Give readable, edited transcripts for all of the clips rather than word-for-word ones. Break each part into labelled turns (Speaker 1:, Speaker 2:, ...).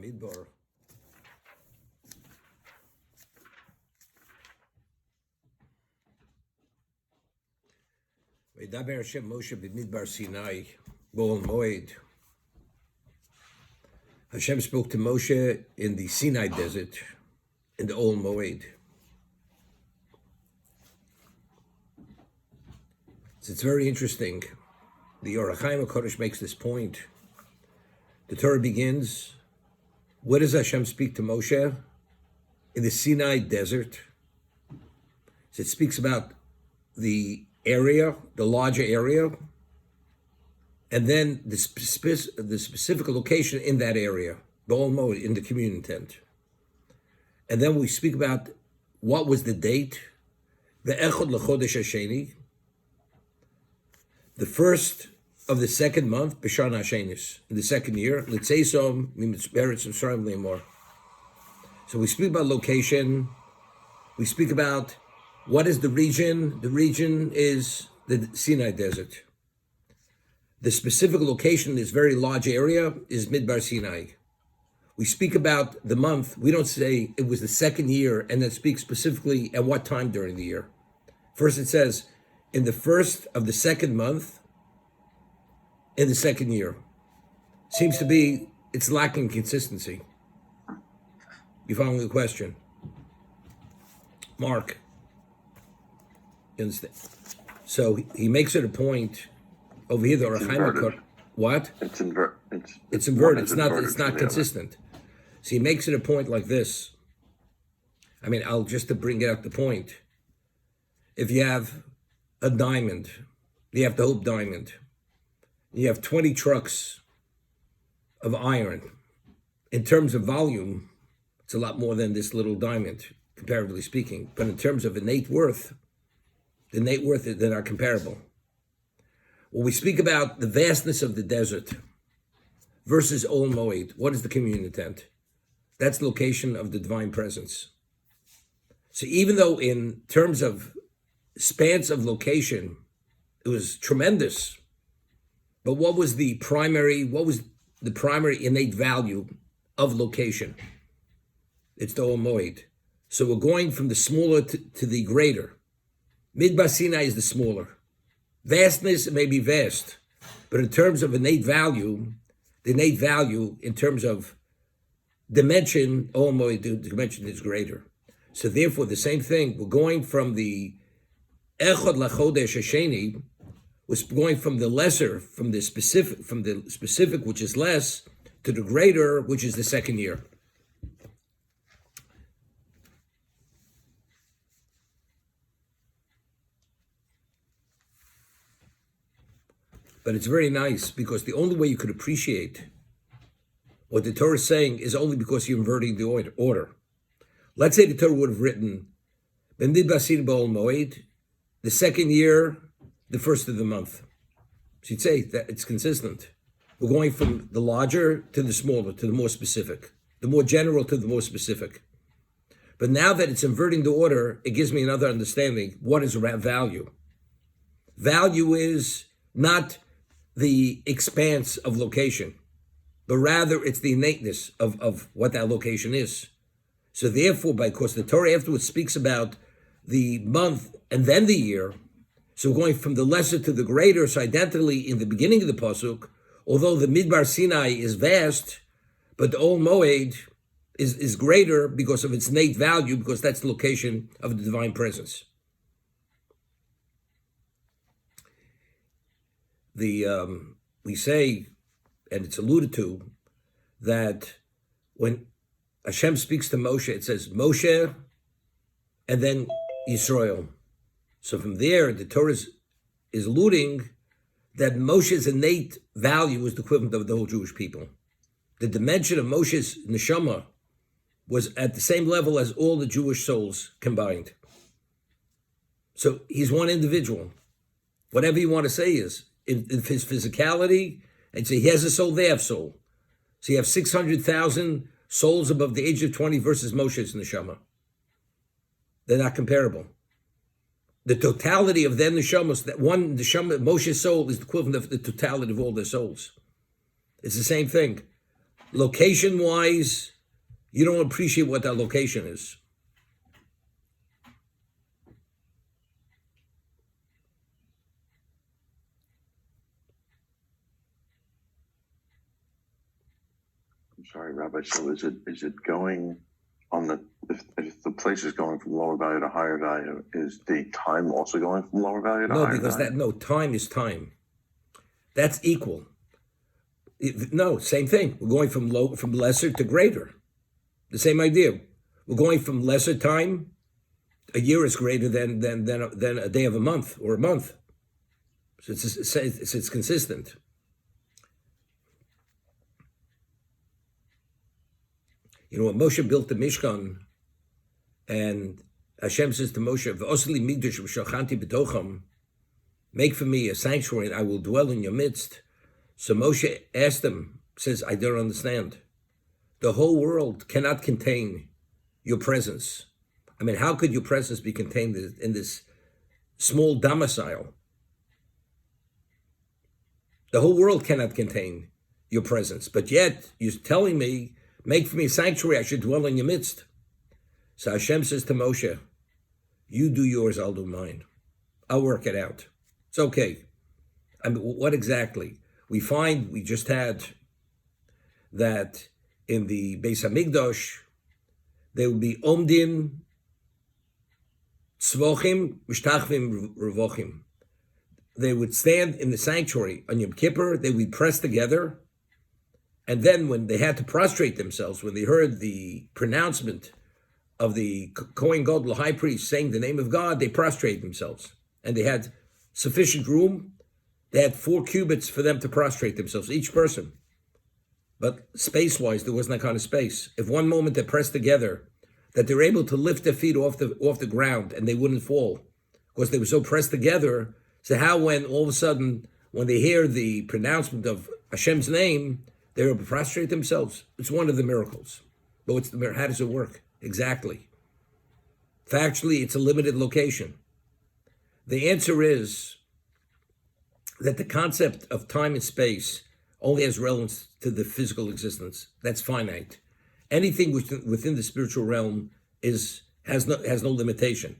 Speaker 1: Bamidbar. V'daber Hashem Moshe b'midbar Sinai, Bo'ol Moed. Hashem spoke to Moshe in the Sinai desert, in the O'el Moed. So it's very interesting. The Or HaChaim HaKadosh makes this point. The Torah begins, where does Hashem speak to Moshe? In the Sinai desert. So it speaks about the area, the larger area, and then the specific location in that area, Bo'ol Moed, in the communion tent. And then we speak about what was the date, the Echad L'Chodesh HaSheni, the first of the second month, B'Shana HaShenis, in the second year, L'Tzeisom Mimitzberetz Mitzrayim Le'emor. So we speak about location, we speak about what is the region. The region is the Sinai desert. The specific location in this very large area is Midbar Sinai. We speak about the month. We don't say it was the second year and then speak specifically at what time during the year. First it says, in the first of the second month, in the second year. Seems to be, it's lacking consistency. You following the question? Mark. You understand? So he makes it a point over here. The Or HaChaim, what?
Speaker 2: It's inverted.
Speaker 1: It's inverted. It's not consistent. So he makes it a point like this. I mean, I'll just to bring it up the point. If you have a diamond, you have the Hope diamond. You have 20 trucks of iron. In terms of volume, it's a lot more than this little diamond, comparatively speaking. But in terms of innate worth, they're not comparable. When we speak about the vastness of the desert versus O'el Moed, what is the communion tent? That's the location of the divine presence. So even though in terms of spans of location, it was tremendous, but what was the primary innate value of location? It's the O'el Moed. So we're going from the smaller to the greater. Midbar Sinai is the smaller. Vastness may be vast, but in terms of innate value, the innate value in terms of dimension, O'el Moed, the dimension is greater. So therefore, the same thing, we're going from the Echad L'Chodesh HaSheni, was going from the lesser, from the specific, which is less, to the greater, which is the second year. But it's very nice because the only way you could appreciate what the Torah is saying is only because you're inverting the order. Let's say the Torah would have written, B'midbar Sinai Bo'ol Moed, the second year, the first of the month. She'd say that it's consistent. We're going from the larger to the smaller, to the more specific, the more general to the more specific. But now that it's inverting the order, it gives me another understanding. What is value? Value is not the expanse of location, but rather it's the innateness of what that location is. So therefore, because the Torah afterwards speaks about the month and then the year, so we're going from the lesser to the greater. So identically in the beginning of the pasuk, although the Midbar Sinai is vast, but the O'el Moed is greater because of its innate value, because that's the location of the divine presence. We say, and it's alluded to, that when Hashem speaks to Moshe, it says Moshe, and then Yisrael. So from there, the Torah is alluding that Moshe's innate value was the equivalent of the whole Jewish people. The dimension of Moshe's neshama was at the same level as all the Jewish souls combined. So he's one individual. Whatever you want to say is, in his physicality, and say he has a soul, they have soul. So you have 600,000 souls above the age of 20 versus Moshe's neshama. They're not comparable. The totality of their neshamas, that one neshama, Moshe's soul, is the equivalent of the totality of all their souls. It's the same thing. Location-wise, you don't appreciate what that location is.
Speaker 2: I'm sorry, Rabbi. So is it going on the if the place is going from lower value to higher value, is the time also going from lower value to higher value?
Speaker 1: No, time is time. That's equal. No, same thing. We're going from lesser to greater. The same idea. We're going from lesser time. A year is greater than a day of a month or a month. So it's consistent. You know, when Moshe built the Mishkan, and Hashem says to Moshe, "V'osli migdash v'shachanti b'tocham," make for me a sanctuary, and I will dwell in your midst. So Moshe asked him, says, "I don't understand. The whole world cannot contain your presence. I mean, how could your presence be contained in this small domicile? The whole world cannot contain your presence, but yet you're telling me, make for me a sanctuary, I should dwell in your midst." So Hashem says to Moshe, "You do yours, I'll do mine. I'll work it out. It's okay." I mean, what exactly? We just had that in the Beis Hamikdash, there would be Omdim, Tzvochim, Mishtachvim, Revochim. They would stand in the sanctuary on Yom Kippur, they would press together, and then when they had to prostrate themselves, when they heard the pronouncement of the Kohen Gadol, high priest, saying the name of God, they prostrated themselves. And they had sufficient room. They had 4 cubits for them to prostrate themselves, each person. But space-wise, there wasn't that kind of space. If one moment they pressed together, that they were able to lift their feet off the ground and they wouldn't fall, because they were so pressed together. So how when all of a sudden, when they hear the pronouncement of Hashem's name, they're able to prostrate themselves? It's one of the miracles. But how does it work? Exactly. Factually, it's a limited location. The answer is that the concept of time and space only has relevance to the physical existence. That's finite. Anything within the spiritual realm has no limitation.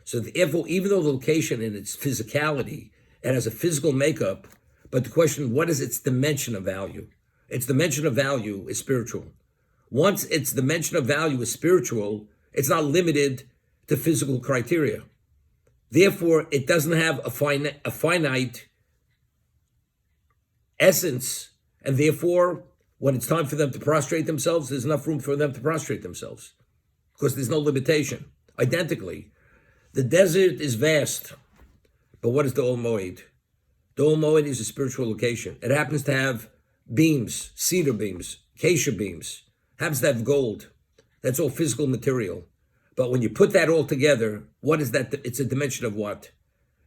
Speaker 1: So therefore, even though the location in its physicality, it has a physical makeup, but the question, what is its dimension of value? Its dimension of value is spiritual. Once its dimension of value is spiritual, it's not limited to physical criteria. Therefore, it doesn't have a finite essence, and therefore, when it's time for them to prostrate themselves, there's enough room for them to prostrate themselves, because there's no limitation. Identically, the desert is vast, but what is the Ol Moed? The Ol Moed is a spiritual location. It happens to have beams, cedar beams, acacia beams, happens to have gold. That's all physical material. But when you put that all together, what is that? It's a dimension of what?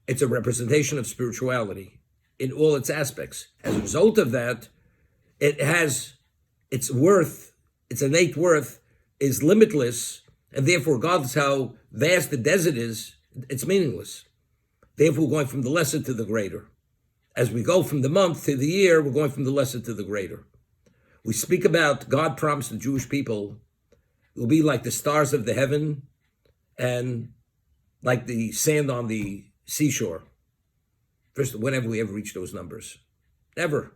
Speaker 1: It's a representation of spirituality in all its aspects. As a result of that, it has its worth, its innate worth is limitless, and therefore, regardless how vast the desert is, it's meaningless. Therefore, we're going from the lesser to the greater. As we go from the month to the year, we're going from the lesser to the greater. We speak about God promised the Jewish people it will be like the stars of the heaven and like the sand on the seashore. First, whenever we ever reach those numbers? Never.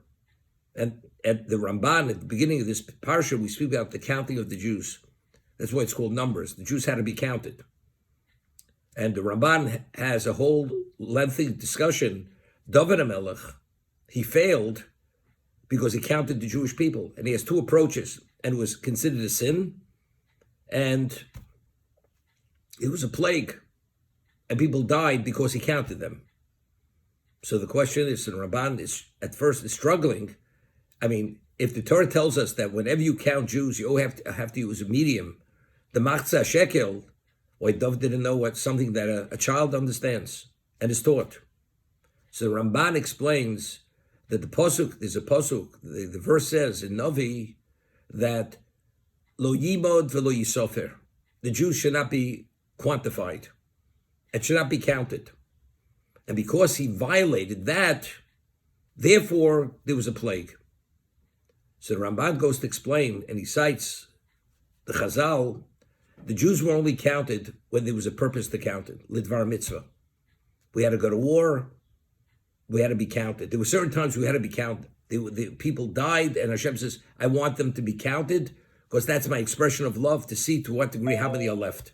Speaker 1: And at the Ramban, at the beginning of this parsha, we speak about the counting of the Jews. That's why it's called numbers. The Jews had to be counted. And the Ramban has a whole lengthy discussion. David HaMelech, he failed because he counted the Jewish people. And he has 2 approaches. And it was considered a sin. And it was a plague. And people died because he counted them. So the question is, the Ramban is at first is struggling. I mean, if the Torah tells us that whenever you count Jews, you always have to use a medium, the machzah shekel, why Dov didn't know what something that a child understands and is taught. So the Ramban explains that there's a pasuk, the verse says in Navi that lo yimod velo yisofer, the Jews should not be quantified. It should not be counted. And because he violated that, therefore there was a plague. So the Ramban goes to explain, and he cites the Chazal. The Jews were only counted when there was a purpose to count it, lidvar mitzvah. We had to go to war, we had to be counted. There were certain times we had to be counted. The people died, and Hashem says, I want them to be counted, because that's my expression of love, to see to what degree how many are left.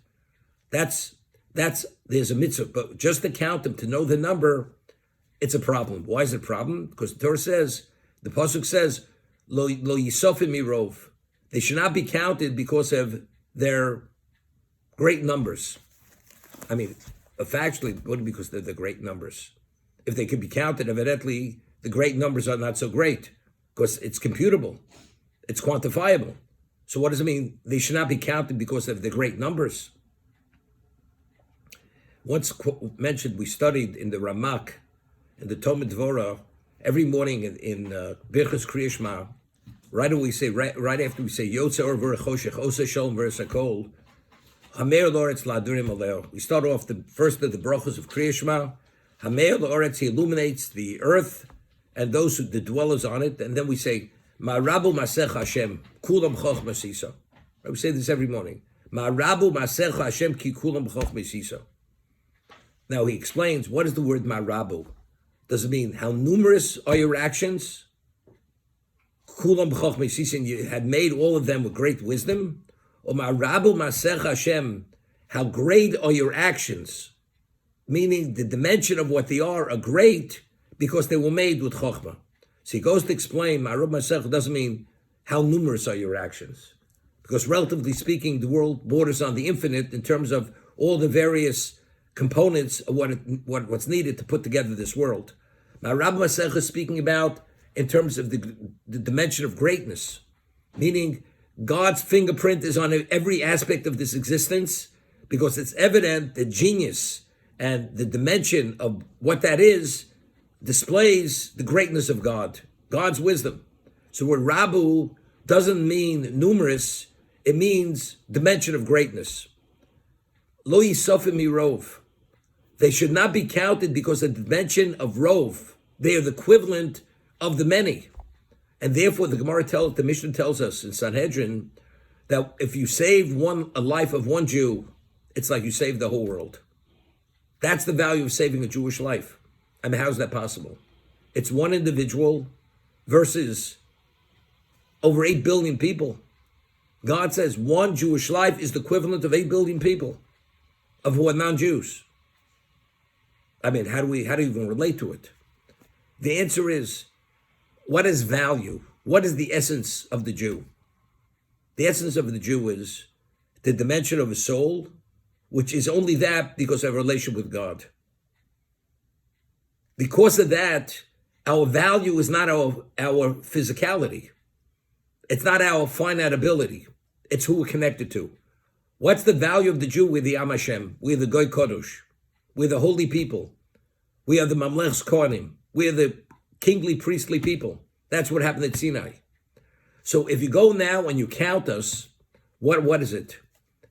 Speaker 1: There's a mitzvah, but just to count them, to know the number, it's a problem. Why is it a problem? Because the Torah says, the pasuk says, lo yisofim mirov. They should not be counted because of their great numbers. I mean, factually, it wouldn't because they're the great numbers. If they could be counted, evidently, the great numbers are not so great, because it's computable, it's quantifiable. So what does it mean? They should not be counted because of the great numbers. Once mentioned, we studied in the Ramak, in the Talmud Dvorah, every morning in Birchas Kriya Shema, right after we say Yotze Or V'Rechoshech, Osa Shalom V'Resakol, Hameir Loretz La'adurim Aleo. We start off the first of the brachos of Kriya Shema. Hameir Loretz, he illuminates the earth and those the dwellers on it, and then we say Ma'arabu Masech Hashem, Kulam Choch Masiso. We say this every morning. Ma'arabu Masech Hashem ki Kulam Choch Masiso. Now he explains, what is the word Ma'arabu? Does it mean how numerous are your actions? Kulam Choch Masiso, you had made all of them with great wisdom? Or Ma'arabu Masech Hashem, how great are your actions? Meaning the dimension of what they are great because they were made with Chokhmah. So he goes to explain, Ma'arabu Masech doesn't mean how numerous are your actions. Because relatively speaking, the world borders on the infinite in terms of all the various components of what's needed to put together this world. Ma'arabu Masech is speaking about in terms of the dimension of greatness, meaning God's fingerprint is on every aspect of this existence, because it's evident that genius and the dimension of what that is displays the greatness of God, God's wisdom. So where Rabu doesn't mean numerous, it means dimension of greatness. Lo yisofim mirov. They should not be counted because of the dimension of rov. They are the equivalent of the many. And therefore the Mishnah tells us in Sanhedrin that if you save a life of one Jew, it's like you saved the whole world. That's the value of saving a Jewish life. I mean, how's that possible? It's one individual versus over 8 billion people. God says one Jewish life is the equivalent of 8 billion people, of who are non-Jews. I mean, how do you even relate to it? The answer is, what is value? What is the essence of the Jew? The essence of the Jew is the dimension of a soul, which is only that because of a relation with God. Because of that, our value is not our physicality. It's not our finite ability. It's who we're connected to. What's the value of the Jew? We're the Am Hashem. We're the Goy Kodesh. We're the holy people. We are the Mamlech's Kohanim. We're the kingly, priestly people. That's what happened at Sinai. So if you go now and you count us, what is it?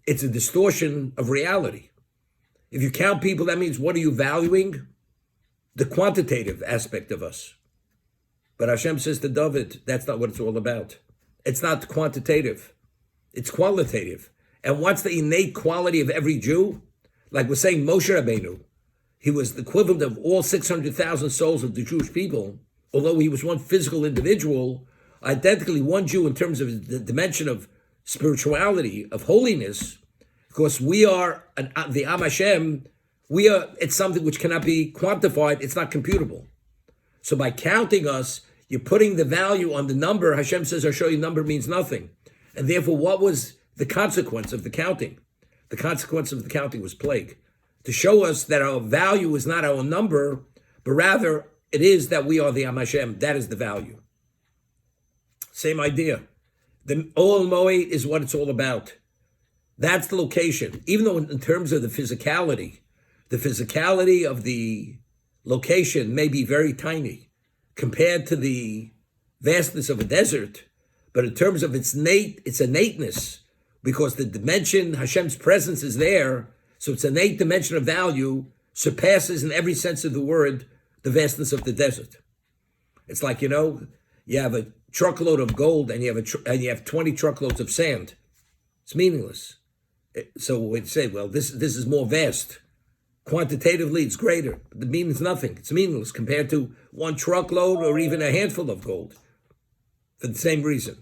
Speaker 1: It's a distortion of reality. If you count people, that means what are you valuing? The quantitative aspect of us. But Hashem says to David, that's not what it's all about. It's not quantitative. It's qualitative. And what's the innate quality of every Jew? Like we're saying Moshe Rabbeinu, he was the equivalent of all 600,000 souls of the Jewish people, although he was one physical individual, identically one Jew in terms of the dimension of spirituality, of holiness, because we are the Am Hashem, it's something which cannot be quantified, it's not computable. So by counting us, you're putting the value on the number. Hashem says, I'll show you number means nothing. And therefore, what was the consequence of the counting? The consequence of the counting was plague. To show us that our value is not our number, but rather it is that we are the Am Hashem. That is the value. Same idea. The Ol Moed is what it's all about. That's the location. Even though in terms of the physicality of the location may be very tiny compared to the vastness of a desert, but in terms of its innateness, because the dimension, Hashem's presence is there, so its innate dimension of value surpasses in every sense of the word the vastness of the desert. It's like, you have a truckload of gold and you have 20 truckloads of sand, it's meaningless. So we'd say, well, this is more vast. Quantitatively, it's greater, but it means nothing. It's meaningless compared to one truckload or even a handful of gold for the same reason.